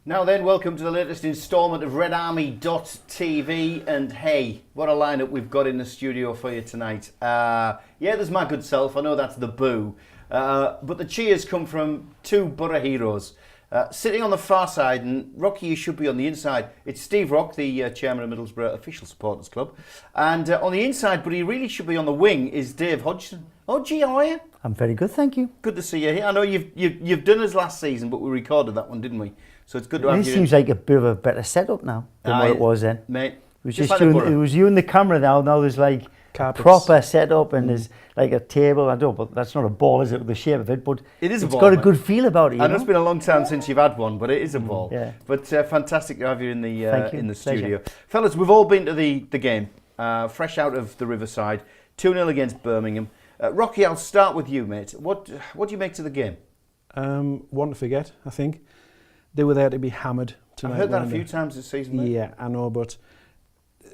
Now then, welcome to the latest instalment of RedArmy.tv, and hey, what a lineup we've got in the studio for you tonight. Yeah, there's my good self, I know that's the boo, but the cheers come from two Boro heroes. Sitting on the far side, and Rocky, you should be on the inside, it's Steve Rock, the chairman of Middlesbrough Official Supporters Club, and on the inside, but he really should be on the wing, is Dave Hodgson. Oh, gee, how are you? I'm very good, thank you. Good to see you here. I know you've done us last season, but we recorded that one, didn't we? So it's good to have you. This seems like a bit of a better setup now than what it was then. Mate, it was just you, it was you and the camera now. Now there's like carpets, proper setup, and there's like a table. I don't know, but that's not a ball, is it? The shape of it, but it is a ball. It's got a good feel about it. I know it's been a long time since you've had one, but it is a ball. Yeah. But fantastic to have you in the studio, Pleasure. fellas. We've all been to the game, fresh out of the Riverside, 2-0 against Birmingham. Rocky, I'll start with you, mate. What do you make to the game? One to forget, I think. They were there to be hammered tonight. I've heard that a few times this season, mate. Yeah, I know, but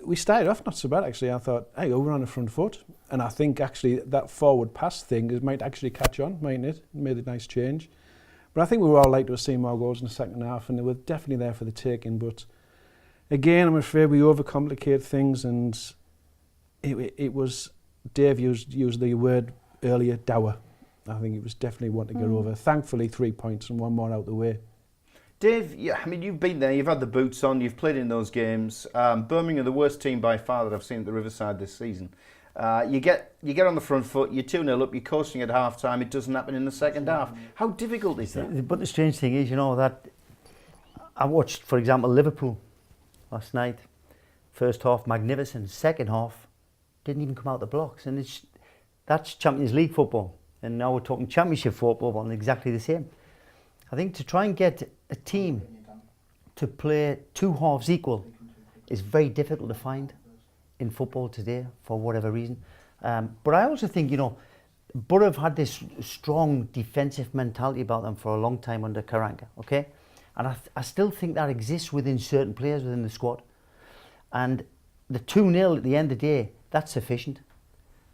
we started off not so bad, actually. I thought, hey, we're on the front foot. And I think, actually, that forward pass thing might actually catch on, mightn't it? Made a nice change. But I think we were all like to have seen more goals in the second half, and they were definitely there for the taking. But, again, I'm afraid we overcomplicate things, and it was... Dave used the word earlier, dour. I think it was definitely one to get over. Thankfully, 3 points and one more out the way. Dave, yeah, I mean, you've been there, you've had the boots on, you've played in those games. Birmingham are the worst team by far that I've seen at the Riverside this season. You get on the front foot, you're 2-0 up, you're coasting at half time, it doesn't happen in the second half. How difficult is that? But the strange thing is, you know, that I watched, for example, Liverpool last night. First half, magnificent. Second half, didn't even come out the blocks. And that's Champions League football. And now we're talking Championship football on exactly the same. I think to try and get a team to play two halves equal is very difficult to find in football today for whatever reason. But I also think, you know, Boro have had this strong defensive mentality about them for a long time under Karanka, okay? And I still think that exists within certain players within the squad. And the 2-0 at the end of the day, that's sufficient.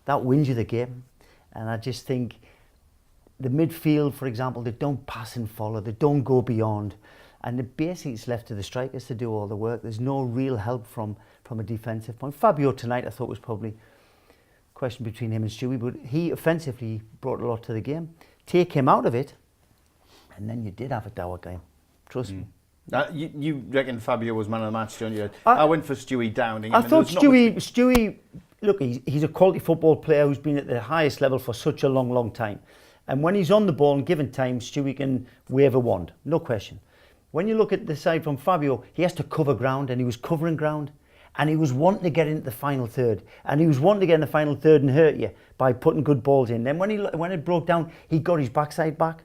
That wins you the game. And I just think the midfield, for example, they don't pass and follow, they don't go beyond. And basically it's left to the strikers to do all the work. There's no real help from a defensive point. Fabio tonight I thought was probably a question between him and Stewie, but he offensively brought a lot to the game. Take him out of it, and then you did have a dour game. Trust me. You reckon Fabio was man of the match, don't you? I went for Stewie Downing. I thought Stewie, look, he's a quality football player who's been at the highest level for such a long, long time. And when he's on the ball and given time, Stewie can wave a wand, no question. When you look at the side from Fabio, he has to cover ground, and he was covering ground. And he was wanting to get into the final third. And he was wanting to get in the final third and hurt you by putting good balls in. Then when it broke down, he got his backside back.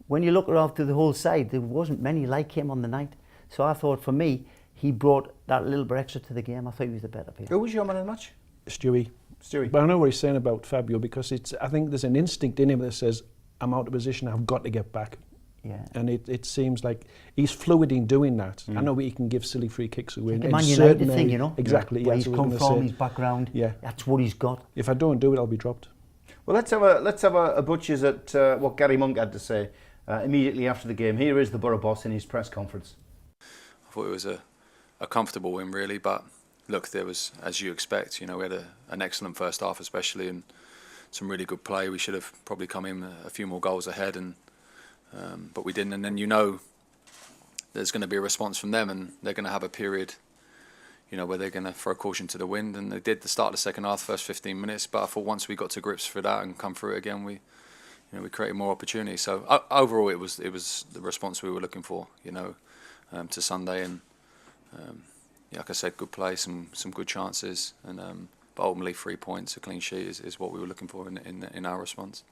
When you look after the whole side, there wasn't many like him on the night. So I thought, for me, he brought that little bit extra to the game. I thought he was the better player. Who was your man of the match? Stewie. But I know what he's saying about Fabio, because I think there's an instinct in him that says, I'm out of position, I've got to get back. Yeah. And it seems like he's fluid in doing that. I know he can give silly free kicks away. Like the Man United thing, you know? Exactly. Where he's come from, his background, that's what he's got. If I don't do it, I'll be dropped. Well, let's have a butcher's at what Gary Monk had to say immediately after the game. Here is the Boro boss in his press conference. I thought it was a comfortable win, really, but look, there was, as you expect, you know, we had an excellent first half especially, and some really good play. We should have probably come in a few more goals ahead, and but we didn't. And then, you know, there's going to be a response from them, and they're going to have a period, you know, where they're going to throw caution to the wind, and they did the start of the second half, first 15 minutes. But I thought once we got to grips for that and come through it again, we created more opportunities. So overall, it was the response we were looking for, you know, to Sunday, and like I said, good play, some good chances, and but ultimately 3 points, a clean sheet is what we were looking for in our response.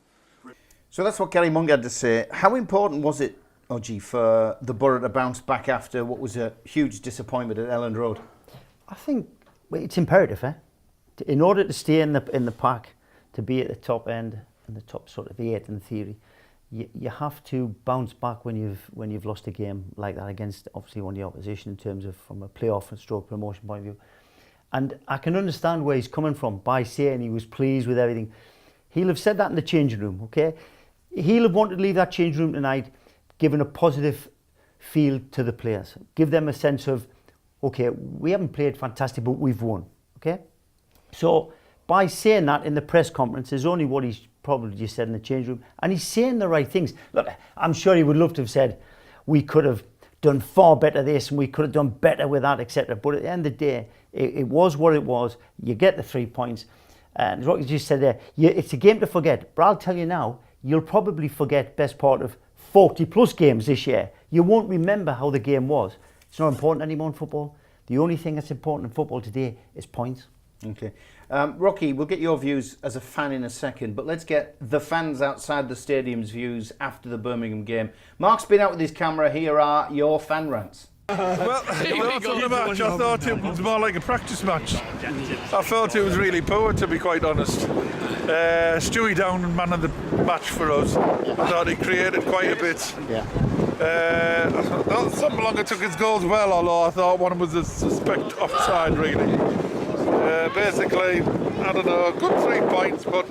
So that's what Gary Monk had to say. How important was it, OG, for the Boro to bounce back after what was a huge disappointment at Elland Road? I think it's imperative, in order to stay in the pack, to be at the top end and the top sort of 8 in theory. You have to bounce back when you've lost a game like that against obviously one of the opposition in terms of from a playoff and stroke promotion point of view. And I can understand where he's coming from by saying he was pleased with everything. He'll have said that in the changing room, okay? He'll have wanted to leave that changing room tonight given a positive feel to the players. Give them a sense of, okay, we haven't played fantastic, but we've won. Okay? So by saying that in the press conference is only what he's probably just said in the change room, and he's saying the right things. Look, I'm sure he would love to have said, we could have done far better this and we could have done better with that, etc. But at the end of the day, it was what it was. You get the 3 points. And as Rocky just said there, it's a game to forget. But I'll tell you now, you'll probably forget best part of 40 plus games this year. You won't remember how the game was. It's not important anymore in football. The only thing that's important in football today is points. Okay. Rocky, we'll get your views as a fan in a second, but let's get the fans outside the stadium's views after the Birmingham game. Mark's been out with his camera. Here are your fan rants. Well, on the match, I thought it was more like a practice match. I felt it was really poor, to be quite honest. Stewie Down, man of the match for us. I thought he created quite a bit. Yeah. I thought Sambalonga took his goals well, although I thought one was a suspect offside, really. Basically, I don't know, good 3 points, but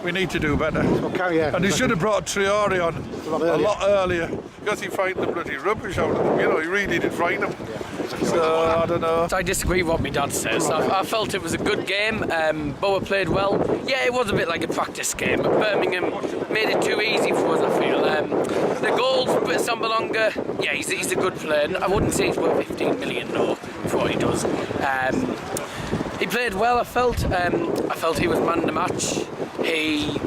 we need to do better. And he should have brought Traore on a lot earlier, because he frightened the bloody rubbish out of them. You know, he really did frighten them. So, I don't know. I disagree with what my dad says. I felt it was a good game. Boro played well. Yeah, it was a bit like a practice game, but Birmingham made it too easy for us, I feel. The goals, Sambalonga, yeah, he's a good player. I wouldn't say he's worth 15 million, though, for what he does. He played well, I felt. I felt he was man of the match. He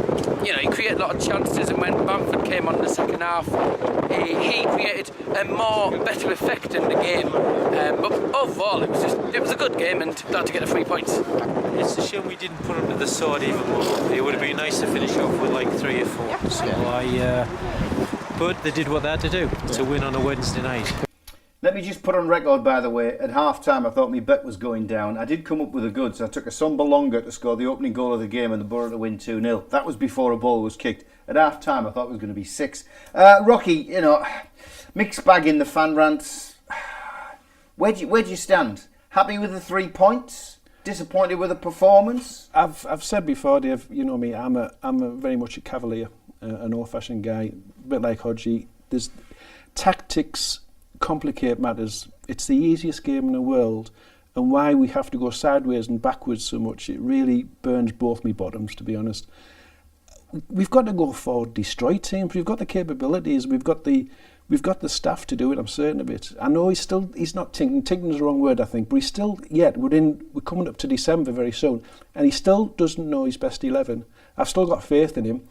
created a lot of chances, and when Bamford came on in the second half, he created a better effect in the game. But overall, it was a good game, and glad to get the 3 points. It's a shame we didn't put under the sword even more. It would have been nice to finish off with like 3 or 4. So but they did what they had to do to win on a Wednesday night. Let me just put on record, by the way, at half-time I thought my bet was going down. I did come up with the goods. I took a Sambalonga to score the opening goal of the game and the Boro to win 2-0. That was before a ball was kicked. At half-time I thought it was going to be 6. Rocky, mixed bag in the fan rants. Where do you stand? Happy with the 3 points? Disappointed with the performance? I've said before, Dave, you know me, I'm a very much a cavalier, an old-fashioned guy, a bit like Hodgie. There's tactics complicate matters. It's the easiest game in the world, and why we have to go sideways and backwards so much, it really burns both me bottoms, to be honest. We've got to go forward, destroy teams. We've got the capabilities. We've got the staff to do it. I'm certain of it. I know he's not thinking. Thinking is the wrong word, I think, but he's still we're coming up to December very soon, and he still doesn't know his best 11. I've still got faith in him.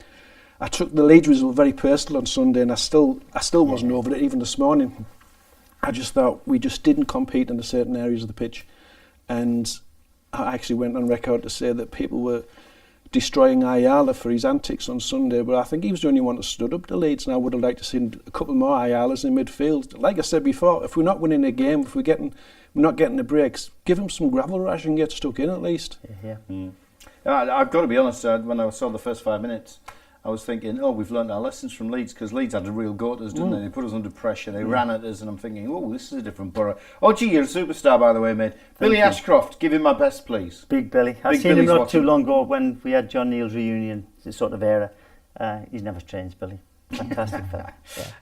I took the Leeds result very personal on Sunday, and I still wasn't over it even this morning. I just thought we just didn't compete in the certain areas of the pitch, and I actually went on record to say that people were destroying Ayala for his antics on Sunday, but I think he was the only one that stood up to Leeds, and I would have liked to see a couple more Ayalas in midfield. Like I said before, if we're not winning a game, if we're not getting the breaks, give him some gravel rush and get stuck in at least. I've got to be honest, when I saw the first 5 minutes, I was thinking, we've learned our lessons from Leeds, because Leeds had a real go at us, didn't they? They put us under pressure, they ran at us, and I'm thinking, this is a different Boro. Oh, gee, you're a superstar, by the way, mate. Billy Ashcroft, give him my best, please. Big Billy. I've seen him not too long ago when we had John Neal's reunion, this sort of era. He's never changed, Billy. Fantastic fella.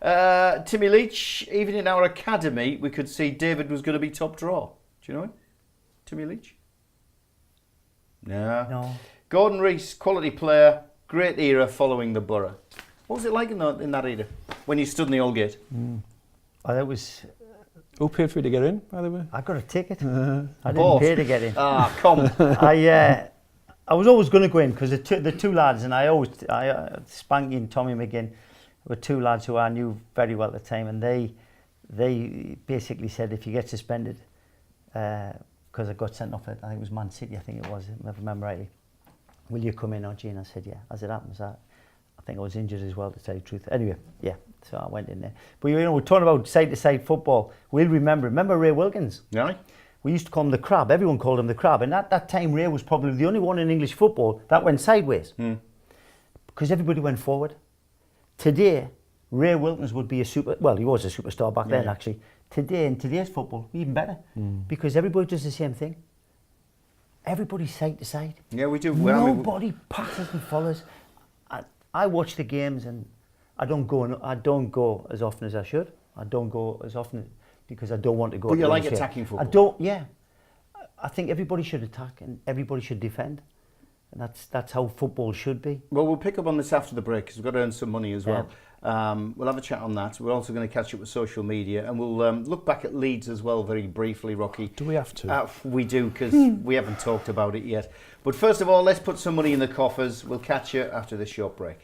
Yeah. Timmy Leach, even in our academy, we could see David was going to be top draw. Do you know him? Timmy Leach? No. Gordon Rees, quality player. Great era following the Boro. What was it like in that era when you stood in the Holgate? That was. Who paid for you to get in, by the way? I got a ticket. I didn't pay to get in. Come. I was always going to go in because the two lads, and Spanky and Tommy McGinn were two lads who I knew very well at the time, and they basically said if you get suspended, because I got sent off at, I think it was Man City, I if I remember rightly. Will you come in, Gene? I said, yeah. As it happens, I think I was injured as well, to tell you the truth. Anyway, yeah, so I went in there. But, we're talking about side-to-side football. We'll remember Ray Wilkins? Yeah. We used to call him the Crab. Everyone called him the Crab. And at that time, Ray was probably the only one in English football that went sideways. Because everybody went forward. Today, Ray Wilkins would be he was a superstar back then, actually. Today, in today's football, even better. Because everybody does the same thing. Everybody's side to side. Yeah, we do. Nobody passes and follows. I watch the games, and I don't go as often as I should. I don't go as often because I don't want to go. But to you like games here. attacking football? I don't. Yeah, I think everybody should attack and everybody should defend, and that's how football should be. Well, we'll pick up on this after the break because we've got to earn some money as well. We'll have a chat on that. We're also going to catch up with social media, and we'll look back at Leeds as well very briefly, Rocky. Do we have to? We do, because we haven't talked about it yet. But first of all, let's put some money in the coffers. We'll catch you after this short break.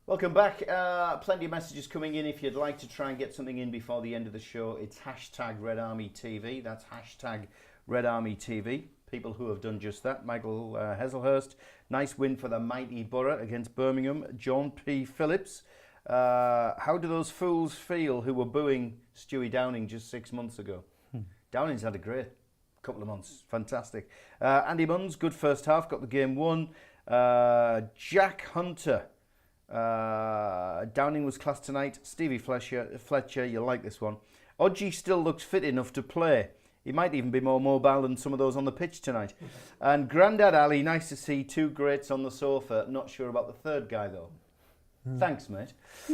Welcome back. Plenty of messages coming in. If you'd like to try and get something in before the end of the show, it's hashtag RedArmyTV. That's hashtag RedArmyTV. People who have done just that. Michael Heselhurst, nice win for the mighty Boro against Birmingham. John P. Phillips, how do those fools feel who were booing Stewie Downing just 6 months ago? Downing's had a great couple of months. Fantastic. Andy Munns, good first half, got the game won. Jack Hunter, Downing was class tonight. Stevie Fletcher, you'll like this one. Odgie still looks fit enough to play. He might even be more mobile than some of those on the pitch tonight. And Grandad Ali, nice to see two greats on the sofa. Not sure about the third guy though. Thanks, mate.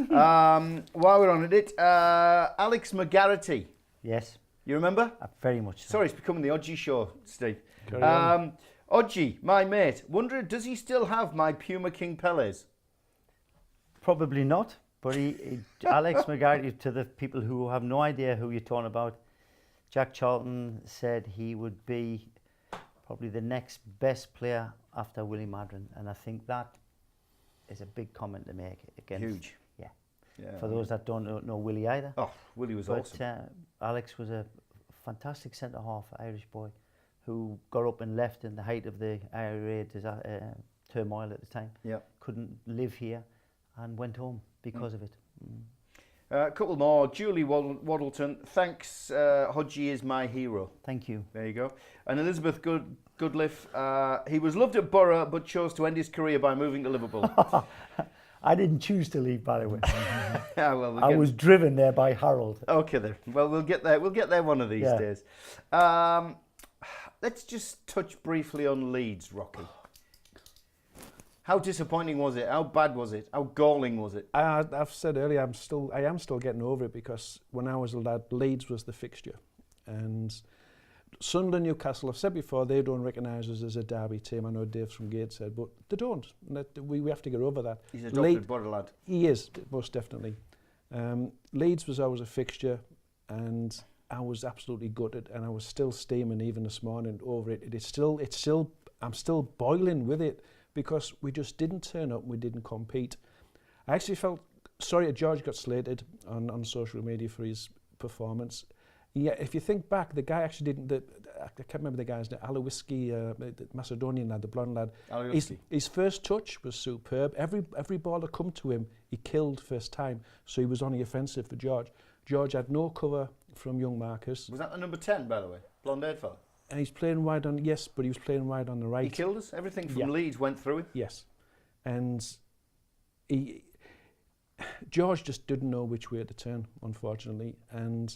While we're on it, Alex McGarity. Yes. You remember? Very much so. Sorry, it's becoming the Odgie show, Steve. Odgie, my mate. Wonder, does he still have my Puma King Pelés? Probably not, but Alex McGarty, to the people who have no idea who you're talking about, Jack Charlton said he would be probably the next best player after Willie Madden, and I think that is a big comment to make against. Huge. Yeah. For those that don't know Willie either. Oh, Willie was awesome. Alex was a fantastic centre half, Irish boy, who got up and left in the height of the IRA turmoil at the time. Yeah. Couldn't live here and went home because of it. A couple more. Julie Waddleton, thanks, Hodgie is my hero. Thank you. There you go. And Elizabeth Goodliff, he was loved at Boro but chose to end his career by moving to Liverpool. I didn't choose to leave, by the way. Well, I was driven there by Harold. Okay then. Well, we'll get there. We'll get there one of these days. Let's just touch briefly on Leeds, Rocky. How disappointing was it? How bad was it? How galling was it? I've said earlier, I am still getting over it, because when I was a lad, Leeds was the fixture, and Sunderland, Newcastle, I've said before, they don't recognise us as a derby team. I know Dave from Gate said, but they don't. We have to get over that. He's a adopted Boro lad. He is, most definitely. Leeds was always a fixture, and I was absolutely gutted, and I was still steaming even this morning over it. I'm still boiling with it, because we just didn't turn up and we didn't compete. I actually felt sorry that George got slated on social media for his performance. Yeah, if you think back, the guy actually didn't. I can't remember the guy's name. Alowiski, the Macedonian lad, the blonde lad. His first touch was superb. Every ball that come to him, he killed first time. So he was on the offensive for George. George had no cover from young Marcus. Was that the number 10, by the way? Blonde-haired fella? And he's playing wide on, yes, but he was playing wide on the right. He killed us? Everything from Leeds went through him? Yes. And George just didn't know which way to turn, unfortunately. And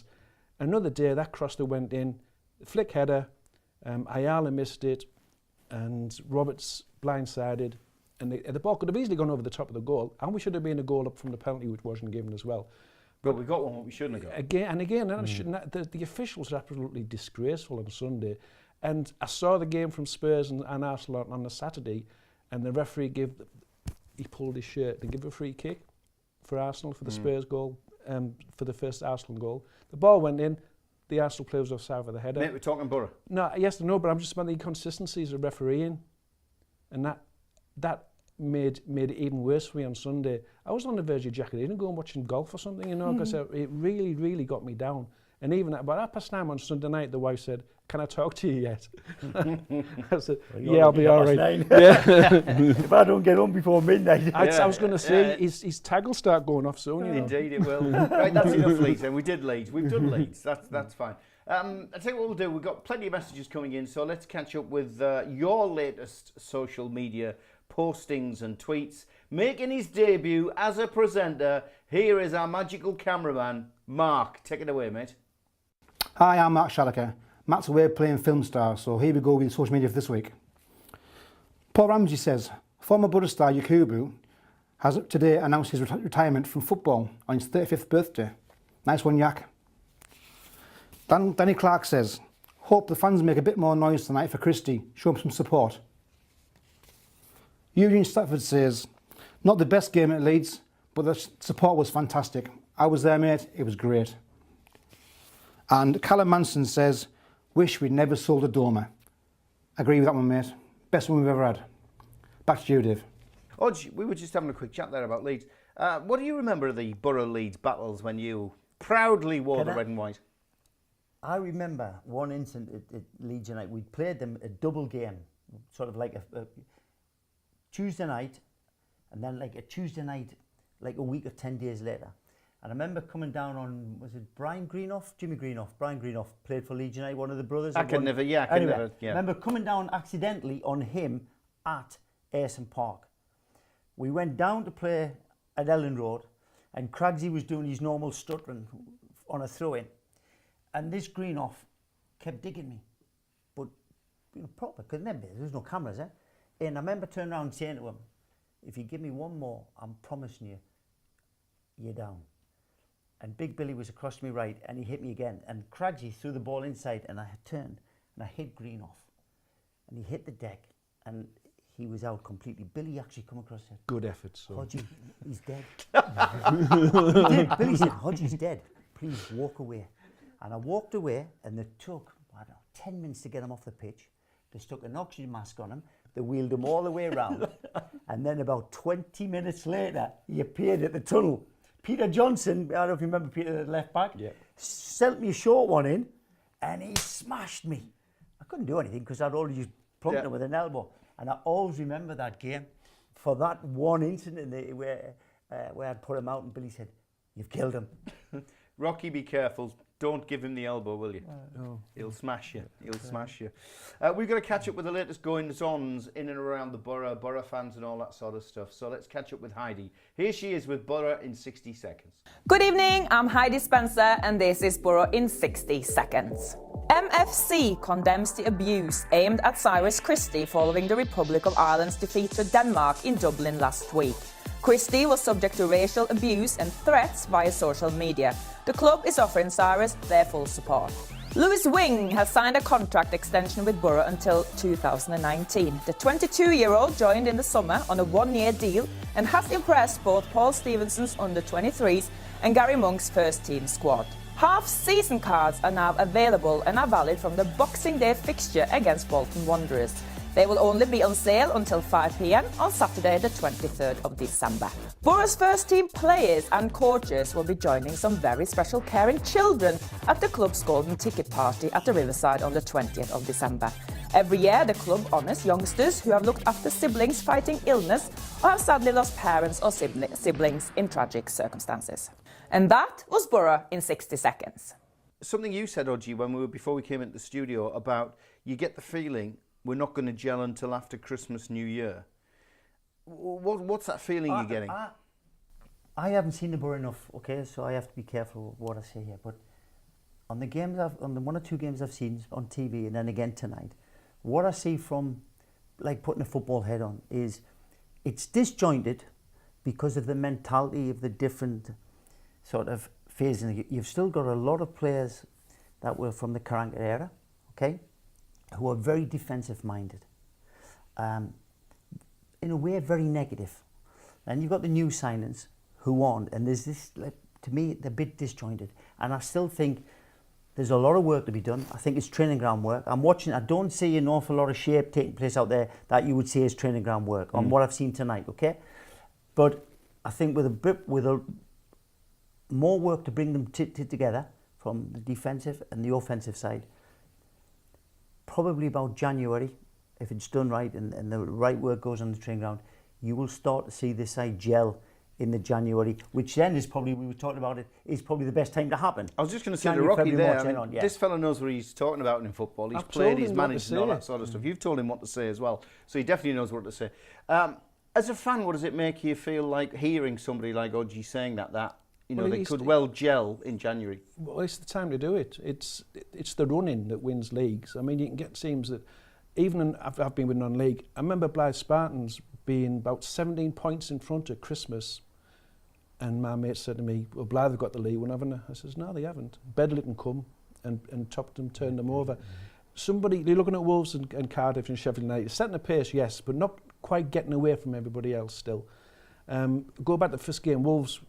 another day, that cross that went in, flick header, Ayala missed it, and Roberts blindsided. And the ball could have easily gone over the top of the goal, and we should have been a goal up from the penalty, which wasn't given as well. But we got one we shouldn't have got. Again, the officials are absolutely disgraceful on Sunday. And I saw the game from Spurs and Arsenal on the Saturday, and the referee he pulled his shirt to give a free kick for Arsenal for the Spurs goal, for the first Arsenal goal. The ball went in, the Arsenal player was offside for the header. Mate, we're talking Boro. No, yes, I know, but I'm just about the inconsistencies of refereeing, and that made it even worse for me on Sunday. I was on the verge of jacking in and going watching golf or something, because it really, really got me down. And even at about 9:30 on Sunday night, the wife said, "Can I talk to you yet?" I said, "Yeah, I'll be all right." Yeah. If I don't get home before midnight. I was going to say, his tag will start going off soon. Indeed, it will. Right, that's enough Leeds, and we did Leeds. We've done Leeds. That's fine. I'll tell you what we'll do. We've got plenty of messages coming in, so let's catch up with your latest social media postings and tweets. Making his debut as a presenter, here is our magical cameraman, Mark. Take it away, mate. Hi, I'm Mark Shalaker. Matt's away playing film star, so here we go with social media for this week. Paul Ramsey says, former Boro star Yakubu has today announced his retirement from football on his 35th birthday. Nice one, Yak. Danny Clark says, hope the fans make a bit more noise tonight for Christie. Show him some support. Eugene Stafford says, not the best game at Leeds, but the support was fantastic. I was there, mate. It was great. And Callum Manson says, wish we'd never sold a Dormer. Agree with that one, mate. Best one we've ever had. Back to you, Dave. Odge, we were just having a quick chat there about Leeds. What do you remember of the Boro Leeds battles when you proudly wore the red and white? I remember one incident at Leeds United. We played them a double game, sort of like a Tuesday night, and then like a Tuesday night, like a week or 10 days later. And I remember coming down on, was it Brian Greenough? Jimmy Greenough. Brian Greenough played for Leeds United, one of the brothers. I can never. I remember coming down accidentally on him at Ayson Park. We went down to play at Ellen Road, and Craigsy was doing his normal stuttering on a throw-in. And this Greenough kept digging me, but proper, because there was no cameras, eh? And I remember turning around and saying to him, if you give me one more, I'm promising you, you're down. And Big Billy was across to me right, and he hit me again. And Craigsy threw the ball inside, and I had turned, and I hit Greenough. And he hit the deck, and he was out completely. Billy actually come across and said, Good effort, so. Hodgie, he's dead. He did. Billy said, Hodgie's dead. Please walk away. And I walked away, and they took, I don't know, 10 minutes to get him off the pitch. They stuck an oxygen mask on him. They wheeled him all the way around. And then about 20 minutes later, he appeared at the tunnel. Peter Johnson, I don't know if you remember Peter, the left back, sent me a short one in, and he smashed me. I couldn't do anything because I'd already plunked him with an elbow. And I always remember that game for that one incident where I'd put him out, and Billy said, you've killed him. Rocky, be careful. Don't give him the elbow, will you? No. He'll smash you. He'll smash you. We've got to catch up with the latest goings-ons in and around the Boro Fans and all that sort of stuff. So let's catch up with Heidi. Here she is with Boro in 60 seconds. Good evening, I'm Heidi Spencer and this is Boro in 60 seconds. MFC condemns the abuse aimed at Cyrus Christie following the Republic of Ireland's defeat to Denmark in Dublin last week. Christie was subject to racial abuse and threats via social media. The club is offering Cyrus their full support. Lewis Wing has signed a contract extension with Boro until 2019. The 22-year-old joined in the summer on a one-year deal and has impressed both Paul Stevenson's under-23s and Gary Monk's first-team squad. Half-season cards are now available and are valid from the Boxing Day fixture against Bolton Wanderers. They will only be on sale until 5 p.m. on Saturday the 23rd of December. Boro's first team players and coaches will be joining some very special caring children at the club's golden ticket party at the Riverside on the 20th of December. Every year the club honours youngsters who have looked after siblings fighting illness or have sadly lost parents or siblings in tragic circumstances. And that was Boro in 60 seconds. Something you said, Odgie, before we came into the studio about you get the feeling we're not going to gel until after Christmas, New Year. What's that feeling you're getting? I haven't seen the Boro enough, okay, so I have to be careful what I say here. But on the games, on the one or two games I've seen on TV, and then again tonight, what I see from like putting a football head on is it's disjointed because of the mentality of the different sort of phases. You've still got a lot of players that were from the Karanka era, okay, who are very defensive minded, in a way very negative. And you've got the new signings who aren't, and there's this, like, to me, they're a bit disjointed. And I still think there's a lot of work to be done. I think it's training ground work. I don't see an awful lot of shape taking place out there that you would say is training ground work on what I've seen tonight, okay? But I think with a more work to bring them together from the defensive and the offensive side, probably about January, if it's done right and the right work goes on the training ground, you will start to see this side gel in the January, which then is probably, we were talking about it, is probably the best time to happen. I was just going to say to January, Rocky February, there, March, I mean, on, yeah. this fella knows what he's talking about in football. He's I've played, told he's him what to managed and all say. that sort of stuff. You've told him what to say as well. So he definitely knows what to say. As a fan, what does it make you feel like hearing somebody like Odgie saying that you know, Well, they he's- could well gel in January? Well, it's the time to do it. It's the running that wins leagues. I mean, you can get teams that, even in, I've been with non-league. I remember Blythe Spartans being about 17 points in front at Christmas, and my mate said to me, "Well, Blythe have got the league one, haven't they?" I says, "No, they haven't. Bedlington come and topped them, turned them over." Somebody, you're looking at Wolves and Cardiff and Sheffield United, setting a pace, yes, but not quite getting away from everybody else still. Go back to the first game, Wolves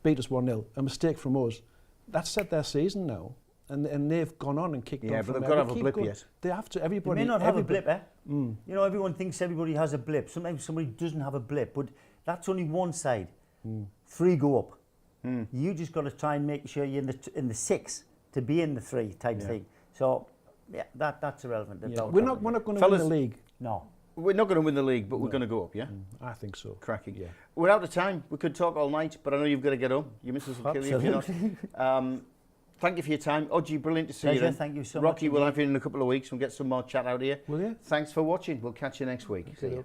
beat us 1-0, a mistake from us. That's set their season now, and they've gone on and kicked on. Yeah, but from they've there. got to They have a keep blip going. yet. They have to, You everybody. may not have a everybody- blip, eh? You know, everyone thinks everybody has a blip. Sometimes somebody doesn't have a blip, but that's only one side. 3 go up. You just got to try and make sure you're in the 6 to be in the 3 type thing. So, yeah, that's irrelevant. Yeah. We're not going to win Fellas- the league. No. We're not going to win the league, but we're going to go up, yeah? I think so. Cracking. Yeah. We're out of time. We could talk all night, but I know you've got to get home. Your missus will kill you if you're not. Thank you for your time. Odgie, brilliant to see you. Pleasure, then. thank you so Rocky, much we'll have you in a couple of weeks. We'll get some more chat out here. Will you? Thanks for watching. We'll catch you next week. See you.